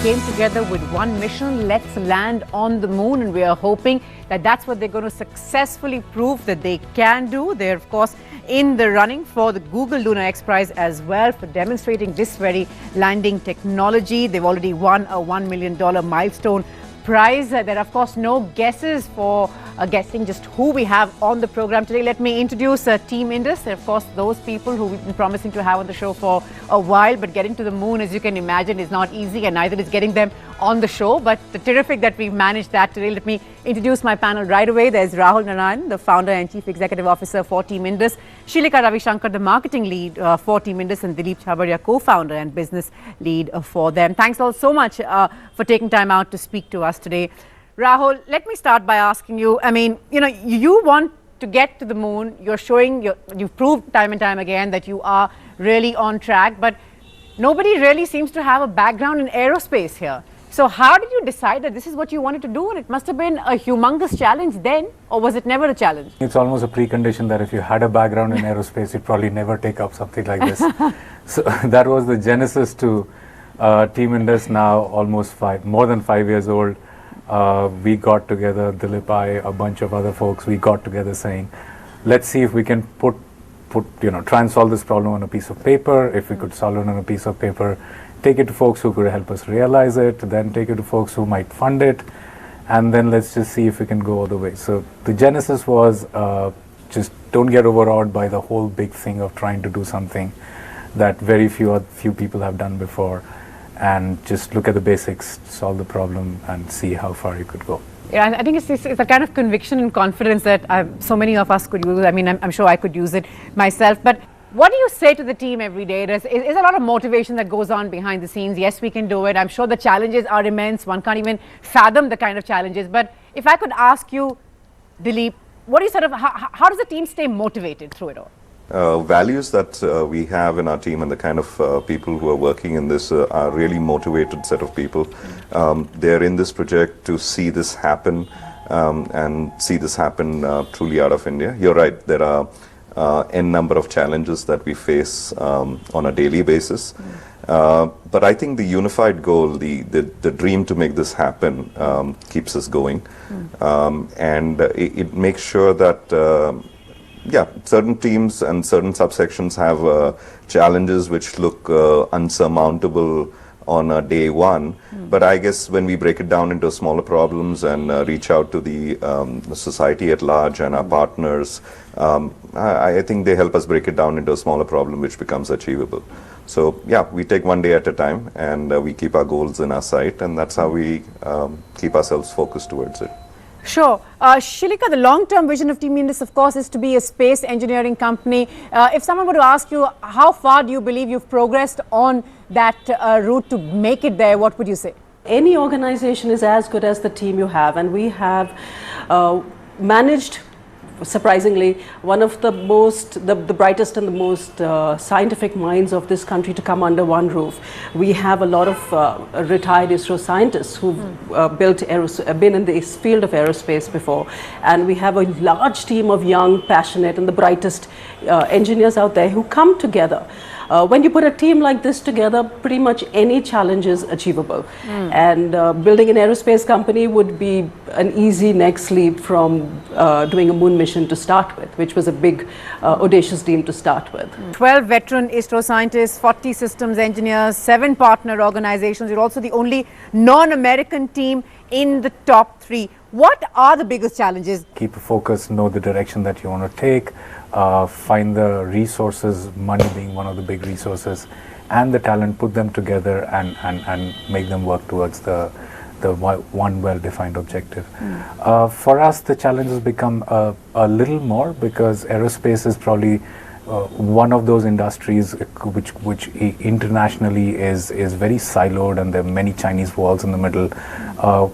came together with one mission, let's land on the moon, and we are hoping that that's what they're going to successfully prove that they can do. They're, of course, in the running for the Google Lunar X Prize as well for demonstrating this very landing technology. They've already won a $1 million milestone prize. There are, of course, no guesses for guessing just who we have on the program today. Let me introduce TeamIndus. Of course, those people who we've been promising to have on the show for a while, but getting to the moon, as you can imagine, is not easy, and neither is getting them on the show. But terrific that we've managed that today. Let me introduce my panel right away. There's Rahul Narayan, the founder and chief executive officer for TeamIndus, Sheelika Ravishankar, the marketing lead for TeamIndus, and Dilip Chabria, co-founder and business lead for them. Thanks all so much for taking time out to speak to us today. Rahul, let me start by asking you, I mean, you want to get to the moon. You're showing, you've proved time and time again that you are really on track, but nobody really seems to have a background in aerospace here. So how did you decide that this is what you wanted to do? And it must have been a humongous challenge then, or was it never a challenge? It's almost a precondition that if you had a background in aerospace, you'd probably never take up something like this. So that was the genesis to TeamIndus, now almost more than 5 years old. We got together, Dilip, a bunch of other folks, we got together saying, let's see if we can try and solve this problem on a piece of paper. If we could solve it on a piece of paper, take it to folks who could help us realize it, then take it to folks who might fund it, and then let's just see if we can go all the way. So the genesis was just don't get overawed by the whole big thing of trying to do something that very few people have done before, and just look at the basics, solve the problem, and see how far you could go. Yeah, I think it's a kind of conviction and confidence that so many of us could use. I mean, I'm sure I could use it myself. But what do you say to the team every day? There's a lot of motivation that goes on behind the scenes. Yes, we can do it. I'm sure the challenges are immense. One can't even fathom the kind of challenges. But if I could ask you, Dilip, what do you how does the team stay motivated through it all? Values that we have in our team and the kind of people who are working in this are really motivated set of people. They're in this project to see this happen and see this happen truly out of India. You're right, there are n number of challenges that we face on a daily basis. But I think the unified goal, the dream to make this happen keeps us going. And it makes sure that certain teams and certain subsections have challenges which look unsurmountable on day one. But I guess when we break it down into smaller problems and reach out to the society at large and our partners, I think they help us break it down into a smaller problem which becomes achievable. So yeah, we take one day at a time, and we keep our goals in our sight, and that's how we keep ourselves focused towards it. Sure. Sheelika, the long-term vision of TeamIndus, of course, is to be a space engineering company. If someone were to ask you, how far do you believe you've progressed on that route to make it there, what would you say? Any organization is as good as the team you have, and we have managed, surprisingly, one of the brightest and the most scientific minds of this country to come under one roof. We have a lot of retired ISRO scientists who've been in the field of aerospace before, and we have a large team of young, passionate, and the brightest engineers out there who come together. When you put a team like this together, pretty much any challenge is achievable. And building an aerospace company would be an easy next leap from doing a moon mission to start with, which was a big, audacious dream to start with. 12 veteran ISRO scientists, 40 systems engineers, 7 partner organizations. You're also the only non-American team in the top 3. What are the biggest challenges? Keep a focus, know the direction that you want to take, find the resources, money being one of the big resources, and the talent, put them together and make them work towards the one well-defined objective. For us, the challenge has become a little more, because aerospace is probably one of those industries which internationally is very siloed, and there are many Chinese walls in the middle,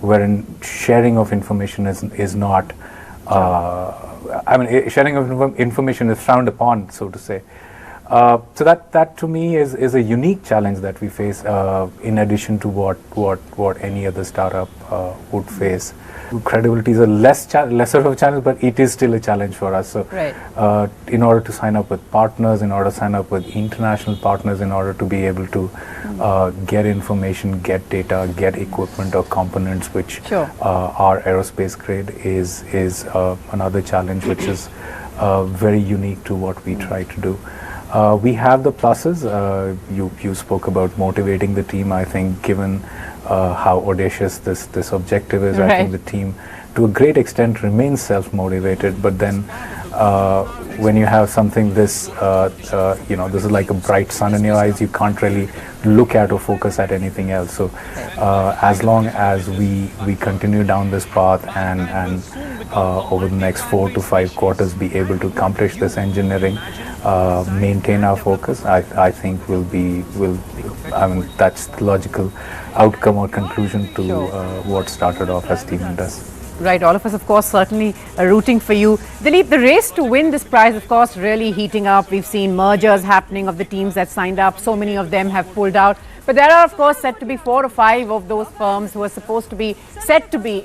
wherein sharing of information is not. Sharing of information is frowned upon, so to say. So that to me is a unique challenge that we face, in addition to what any other startup would face. Credibility is a lesser of a challenge, but it is still a challenge for us. So, Right. In order to sign up with partners, in order to sign up with international partners, in order to be able to get information, get data, get equipment or components which Sure. are aerospace grade is another challenge which is very unique to what we try to do. We have the pluses. You spoke about motivating the team. I think given how audacious this objective is, I Right. think the team to a great extent remains self-motivated, but then when you have something this this is like a bright sun in your eyes, you can't really look at or focus at anything else. So as long as we continue down this path and over the next 4 to 5 quarters be able to accomplish this engineering, maintain our focus, I think that's the logical outcome or conclusion to what started off as TeamIndus. Right, all of us, of course, certainly are rooting for you. Dilip, the race to win this prize, of course, really heating up. We've seen mergers happening of the teams that signed up. So many of them have pulled out. But there are, of course, said to be 4 or 5 of those firms who are supposed to be said to be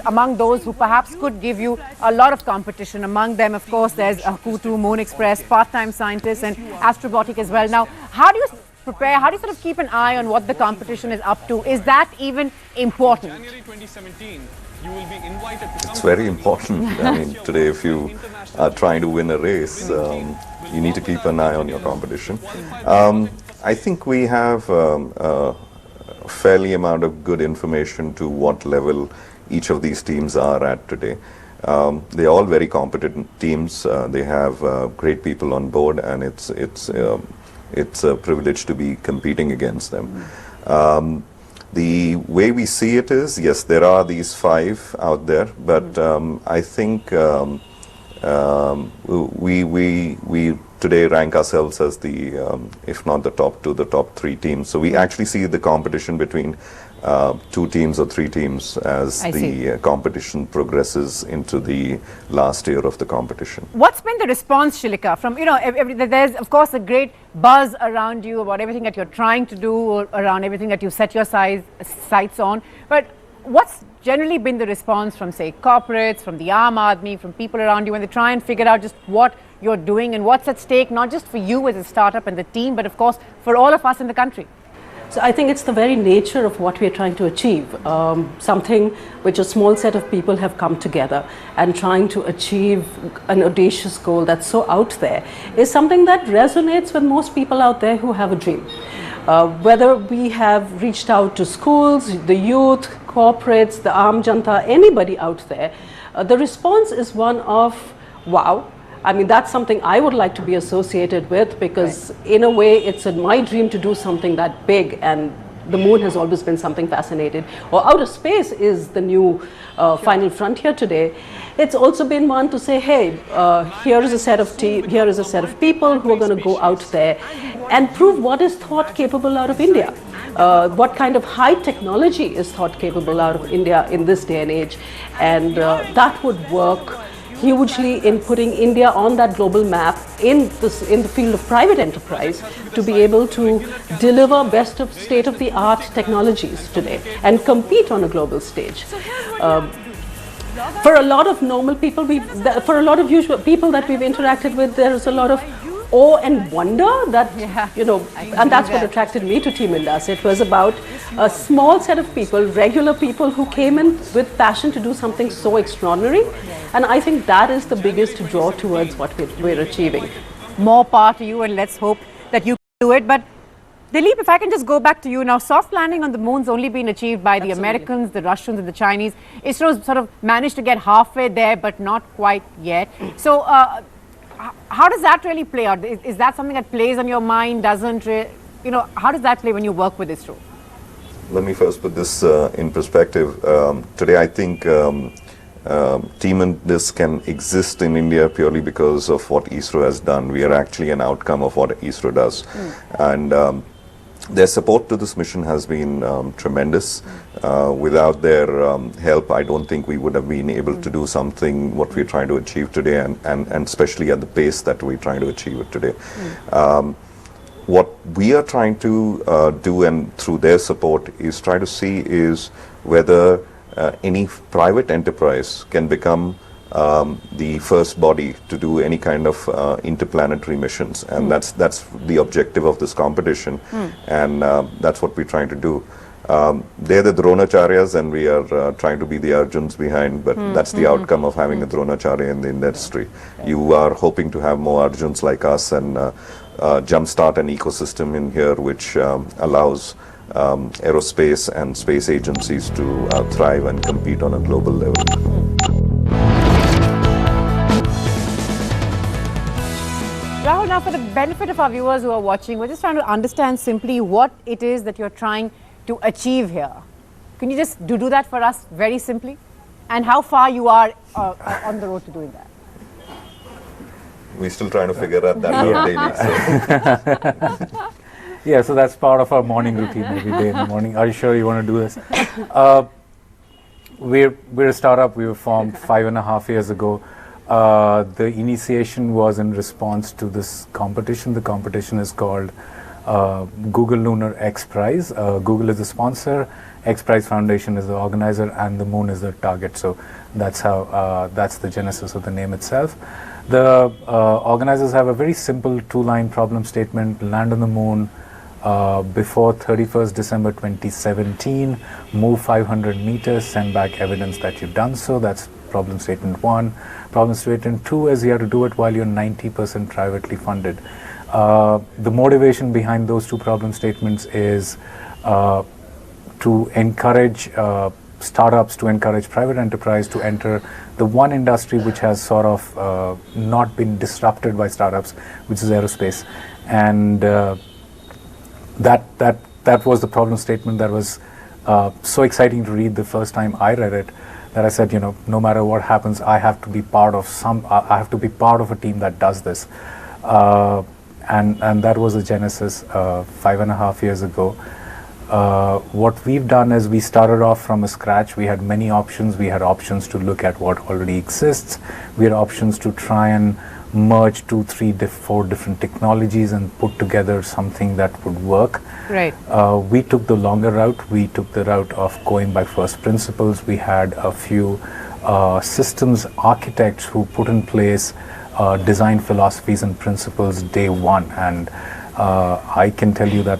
among those who perhaps could give you a lot of competition. Among them, of course, there's Kutu, Moon Express, Part-Time Scientists, and Astrobotic as well. Now, how do you prepare? How do you sort of keep an eye on what the competition is up to? Is that even important? January 2017, you will be invited to It's very important. I mean, today if you are trying to win a race, you need to keep an eye on your competition. I think we have a fairly amount of good information to what level each of these teams are at today. They're all very competent teams. They have great people on board, and it's a privilege to be competing against them. The way we see it is, yes, there are these 5 out there, but I think we today rank ourselves as the, if not the top 2, the top 3 teams. So we actually see the competition between 2 teams or 3 teams as the competition progresses into the last year of the competition. What's been the response, Sheelika, from, there's, of course, a great buzz around you about everything that you're trying to do, or around everything that you set your sights on. But what's generally been the response from, say, corporates, from the Aam Aadmi, from people around you when they try and figure out just what you're doing and what's at stake, not just for you as a startup and the team, but of course for all of us in the country? So I think it's the very nature of what we're trying to achieve, something which a small set of people have come together and trying to achieve an audacious goal that's so out there is something that resonates with most people out there who have a dream. Whether we have reached out to schools, the youth, corporates, the Aam Janta, anybody out there, the response is one of, wow. I mean, that's something I would like to be associated with, because in a way it's my dream to do something that big, and the moon has always been something fascinating, or outer space is the new final frontier today. It's also been one to say, hey, here is a set of people who are going to go out there and prove what is thought capable out of India. What kind of high technology is thought capable out of India in this day and age, and that would work hugely in putting India on that global map in the field of private enterprise, to be able to deliver best of state-of-the-art technologies today and compete on a global stage. For a lot of normal people, for a lot of usual people that we've interacted with, there is a lot of awe and wonder that, and that's what attracted me to TeamIndus. It was about a small set of people, regular people who came in with passion to do something so extraordinary. And I think that is the biggest draw towards what we're achieving. More power to you, and let's hope that you can do it. But Dilip, if I can just go back to you now, soft landing on the moon's only been achieved by the Americans, the Russians and the Chinese. ISRO's sort of managed to get halfway there, but not quite yet. So how does that really play out? Is that something that plays on your mind? How does that play when you work with ISRO? Let me first put this in perspective. Today I think TeamIndus can exist in India purely because of what ISRO has done. We are actually an outcome of what ISRO does. And Their support to this mission has been tremendous. Without their help, I don't think we would have been able to do something what we're trying to achieve today, and especially at the pace that we're trying to achieve it today. What we are trying to do, and through their support, is try to see is whether any private enterprise can become the first body to do any kind of interplanetary missions, and that's the objective of this competition, and that's what we're trying to do. They're the Dronacharyas, and we are trying to be the Arjuns behind, but that's the outcome of having a Dronacharya in the industry. You are hoping to have more Arjuns like us and jumpstart an ecosystem in here which allows aerospace and space agencies to thrive and compete on a global level. Rahul, now for the benefit of our viewers who are watching, we're just trying to understand simply what it is that you're trying to achieve here. Can you just do that for us very simply? And how far you are on the road to doing that? We're still trying to figure out that out daily. So. Yeah, so that's part of our morning routine every day in the morning. Are you sure you want to do this? We're a startup. We were formed 5.5 years ago. The initiation was in response to this competition. The competition is called Google Lunar X Prize. Google is the sponsor, X Prize Foundation is the organizer, and the moon is the target. So that's how that's the genesis of the name itself. The organizers have a very simple 2-line problem statement: land on the moon before 31st December 2017, move 500 meters, send back evidence that you've done so. That's problem statement 1. Problem statement 2 is you have to do it while you're 90% privately funded. The motivation behind those 2 problem statements is to encourage startups, to encourage private enterprise to enter the one industry which has sort of not been disrupted by startups, which is aerospace. And that was the problem statement that was so exciting to read the first time I read it, that I said, you know, no matter what happens, I have to be part of I have to be part of a team that does this. And that was the genesis 5.5 years ago. What we've done is we started off from scratch. We had many options. We had options to look at what already exists. We had options to try and merge 2, 3, 4 different technologies and put together something that would work. Right. We took the longer route. We took the route of going by first principles. We had a few systems architects who put in place design philosophies and principles day one, and I can tell you that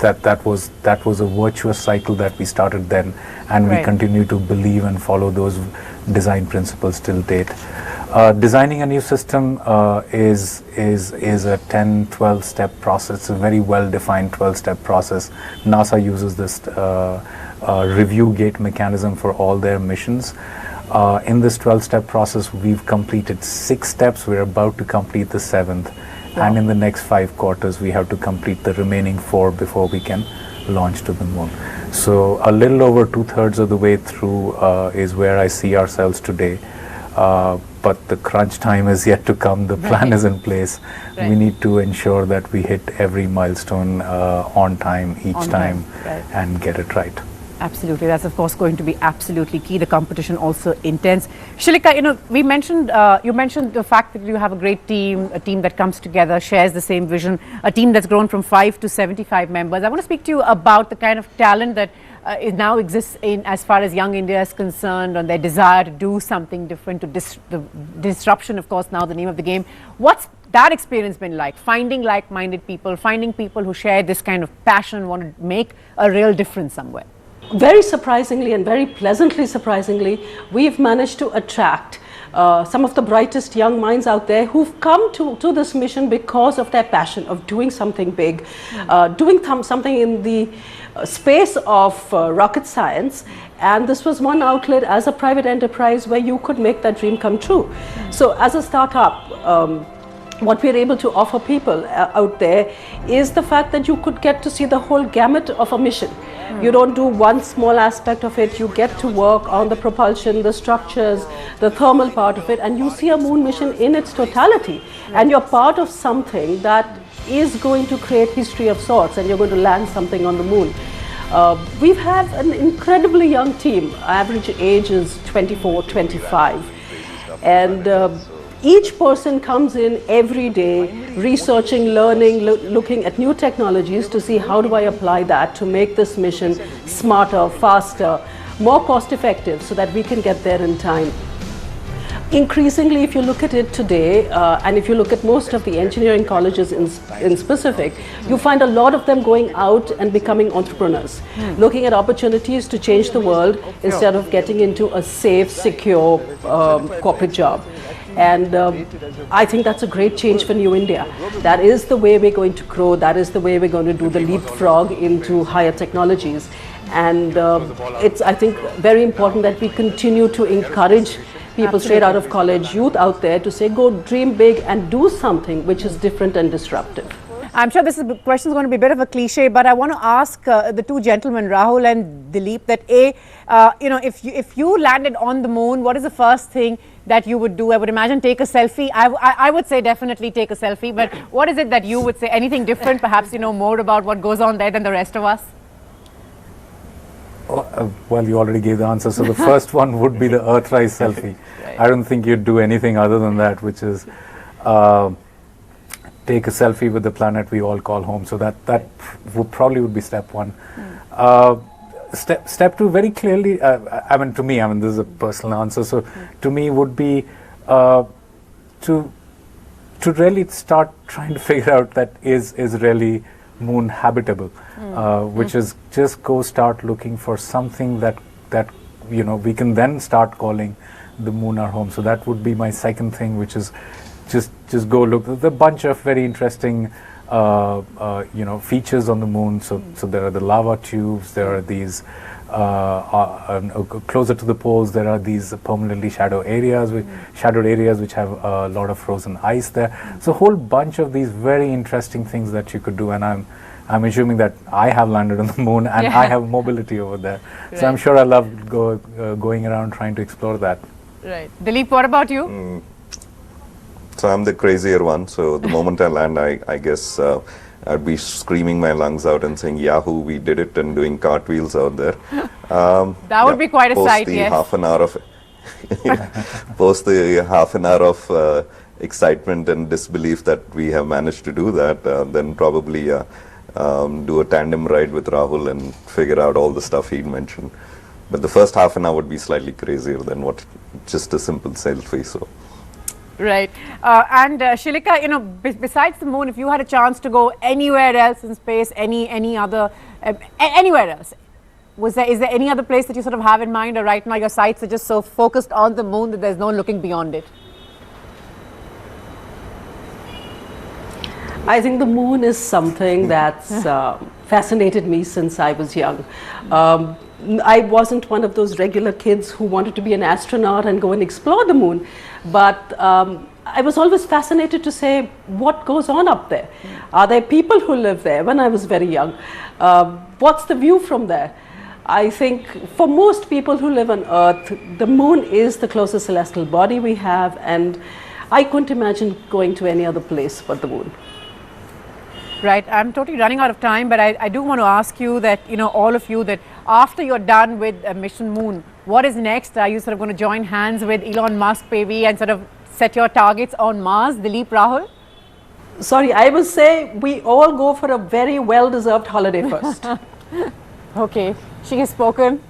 that was a virtuous cycle that we started then, and we continue to believe and follow those design principles till date. Designing a new system is a 10-12 step process. It's a very well defined 12-step process. NASA uses this review gate mechanism for all their missions. In this 12-step process, we've completed 6 steps. We're about to complete the 7th. And in the next 5 quarters, we have to complete the remaining 4 before we can launch to the moon. So a little over 2/3 of the way through is where I see ourselves today. But the crunch time is yet to come. The plan is in place. We need to ensure that we hit every milestone on time each time and get it right. Absolutely, that's of course going to be absolutely key. The competition also intense. Sheelika, you know, we mentioned you mentioned the fact that you have a great team, a team that comes together, shares the same vision, a team that's grown from 5 to 75 members. I want to speak to you about the kind of talent that it now exists in as far as Young India is concerned, on their desire to do something different, to the disruption, of course, now the name of the game. What's that experience been like? Finding like-minded people, finding people who share this kind of passion, want to make a real difference somewhere. Very surprisingly and very pleasantly surprisingly, we've managed to attract some of the brightest young minds out there who've come to this mission because of their passion of doing something big, doing something in the space of rocket science. And this was one outlet as a private enterprise where you could make that dream come true. So as a startup, what we're able to offer people out there is the fact that you could get to see the whole gamut of a mission. You don't do one small aspect of it, you get to work on the propulsion, the structures, the thermal part of it, and you see a moon mission in its totality. And you're part of something that is going to create history of sorts, and you're going to land something on the moon. We have an incredibly young team. Average age is 24, 25. And each person comes in every day researching, learning, looking at new technologies to see how do I apply that to make this mission smarter, faster, more cost effective so that we can get there in time. Increasingly, if you look at it today, and if you look at most of the engineering colleges in specific, you find a lot of them going out and becoming entrepreneurs, looking at opportunities to change the world instead of getting into a safe, secure corporate job. And I think that's a great change for New India. That is the way we're going to grow. That is the way we're going to do the leapfrog into higher technologies. And it's, I think, very important that we continue to encourage people straight out of college, youth out there, to say, go dream big and do something which is different and disruptive. I'm sure this question is going to be a bit of a cliche, but I want to ask the two gentlemen, Rahul and Dilip, that if you landed on the moon, what is the first thing that you would do? I would imagine take a selfie. I would say definitely take a selfie, but what is it that you would say? Anything different? Perhaps you know more about what goes on there than the rest of us? Well, you already gave the answer. So the first one would be the Earthrise selfie. Right. I don't think you'd do anything other than that, which is take a selfie with the planet we all call home. So that probably would be step one. Step two, very clearly, to me, this is a personal answer. So to me would be to really start trying to figure out that is really moon habitable, which is just go start looking for something that we can then start calling the moon our home. So that would be my second thing, which is just go look. There's a bunch of very interesting features on the moon. So there are the lava tubes, there are these closer to the poles, there are these permanently shadowed areas which have a lot of frozen ice there. So a whole bunch of these very interesting things that you could do, and I'm assuming that I have landed on the moon and I have mobility over there. Right. So I'm sure I love going around trying to explore that. Right. Dilip, what about you? So I'm the crazier one. So the moment I land, I guess I'd be screaming my lungs out and saying, "Yahoo, we did it!" and doing cartwheels out there. That would be quite a sight, yes. Post the half an hour of excitement and disbelief that we have managed to do that, then probably do a tandem ride with Rahul and figure out all the stuff he'd mentioned. But the first half an hour would be slightly crazier than just a simple selfie. So. Right. And Sheelika, besides the moon, if you had a chance to go anywhere else in space, any other, anywhere else, is there any other place that you sort of have in mind, or right now your sights are just so focused on the moon that there's no looking beyond it? I think the moon is something that's fascinated me since I was young. I wasn't one of those regular kids who wanted to be an astronaut and go and explore the moon, but I was always fascinated to say, what goes on up there? Are there people who live there? When I was very young, what's the view from there? I think for most people who live on Earth, the moon is the closest celestial body we have, and I couldn't imagine going to any other place but the moon. Right. I'm totally running out of time, but I do want to ask you that, all of you, that after you're done with Mission Moon, what is next? Are you sort of going to join hands with Elon Musk, maybe, and sort of set your targets on Mars? Dilip, Rahul? Sorry, I will say we all go for a very well-deserved holiday first. Okay. She has spoken.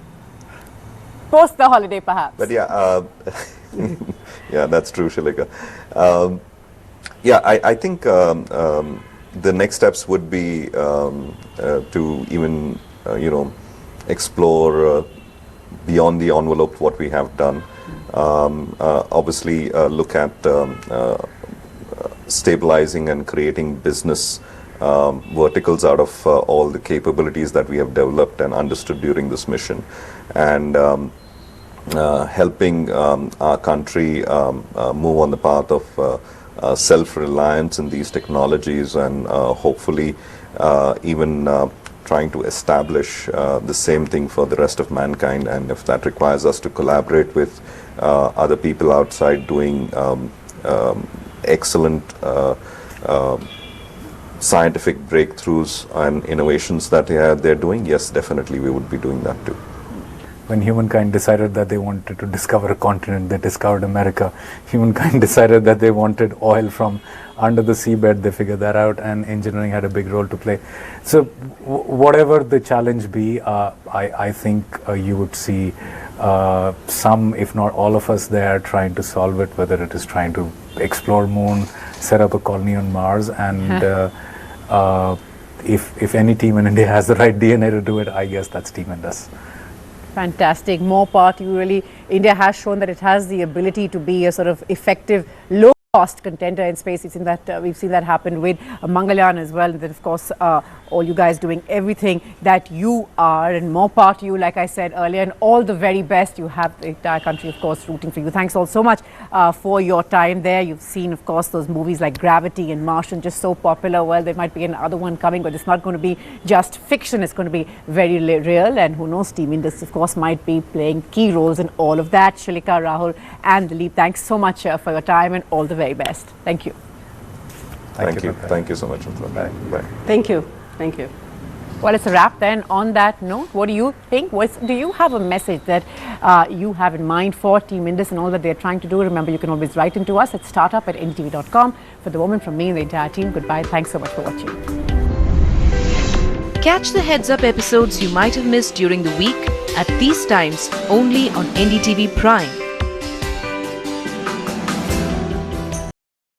Post the holiday, perhaps. But yeah, yeah, that's true, Sheelika. I think the next steps would be to even, explore beyond the envelope what we have done. Obviously, look at stabilizing and creating business verticals out of all the capabilities that we have developed and understood during this mission, and helping our country move on the path of self-reliance in these technologies, and hopefully even trying to establish the same thing for the rest of mankind. And if that requires us to collaborate with other people outside doing excellent scientific breakthroughs and innovations that they're doing, yes, definitely we would be doing that too. When humankind decided that they wanted to discover a continent, they discovered America. Humankind decided that they wanted oil from under the seabed, they figured that out, and engineering had a big role to play. So whatever the challenge be, I think you would see some, if not all of us there trying to solve it, whether it is trying to explore moon, set up a colony on Mars, and if any team in India has the right DNA to do it, I guess that's TeamIndus. Fantastic. More part, you really, India has shown that it has the ability to be a sort of effective, low-cost contender in space. We've seen that happen with Mangalyaan as well. And then, of course, all you guys doing everything that you are, and more part to you, like I said earlier, and all the very best. You have the entire country, of course, rooting for you. Thanks all so much for your time there. You've seen, of course, those movies like Gravity and Martian, just so popular. Well, there might be another one coming, but it's not going to be just fiction. It's going to be very real, and who knows, TeamIndus, of course, might be playing key roles in all of that. Sheelika, Rahul and Dilip, thanks so much for your time, and all the very best. Thank you. Thank you. Thank you so much. Bye. Bye. Thank you. Thank you. Well, it's a wrap then. On that note, what do you think? Do you have a message that you have in mind for TeamIndus and all that they're trying to do? Remember, you can always write into us at startup@ndtv.com. For the moment, from me and the entire team, goodbye. Thanks so much for watching. Catch the Heads Up episodes you might have missed during the week at these times only on NDTV Prime.